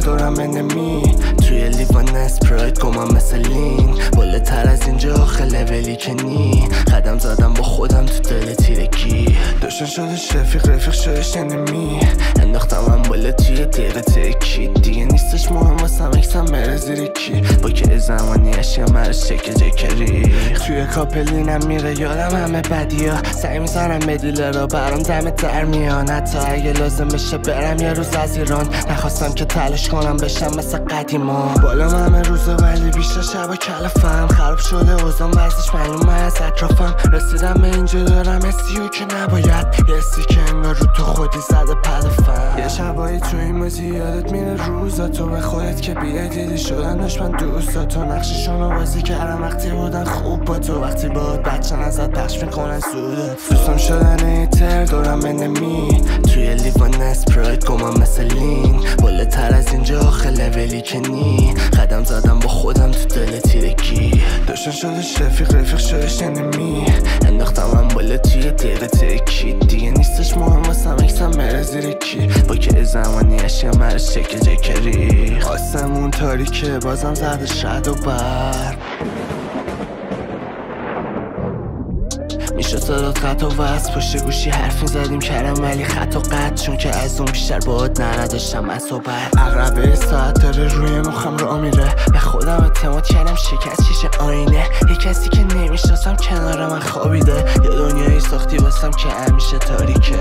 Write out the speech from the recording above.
دورم انمی توی لیوان اسپرایت گمم مثل لین بالاتر از اینجا آخه لولی که نی قدم زدم با خودم تو دل تیرگی داشتن شدش رفیق شدش انمی انداختم هم بالا توی دقیقه تکی دیگه نیستش مهم واسم اکسم بره زیر کی با که زمانی اشیا مرش چکه جکری توی کاپلینم میره یادم همه بدیا سعی میزنم به دیلرها برام دم در میان حتی اگه لازم بشه برم یه روز از ایران نخواستم که تلاش کنم بشم مثل قدیما بالا همه روزا ولی بیشتر شبا کلافم خراب شده اوزان ورزش معلومه از اطرافم رسیدم به اینجا دارم اسیو که نباید یه سی که انگار رو تو خودی زده پدفم یه شبایی تو این بازی یادت میره روزا تو به خودت که بیای دیدی شدن دشمن دوستا تو نقششونو بازی کردم وقتی بودن خوب با تو وقتی باید بچه ازت پخش میکنن سودت دوستم شدن ایتر دورم انمی توی لیوان اسپرایت گمم مثل لین بالاتر از اینجا آخه لولی که نی قدم زدم با خودم تو دل تیرگی داشتن شدش رفیق شدش انمی انداختم هم بالا توی دقیقه تکی دیگه نیستش مهم واسم اکسم بره زیر کی با که زمانی اشیا مرش چکه جکری آسمون تاریکه بازم زده شد و بر میشه صدات قط و وست پشت گوشی حرف میزدیم کردم ولی خط و قط چون که از اون بیشتر باهات نداشتم اصابت عقربه ساعت داره روی مخم را میره به خودم اعتماد کردم شکست شیشه آینه یه کسی که نمیشناسم کنار من خوابیده یه دنیایی ساختی واسم که همیشه تاریکه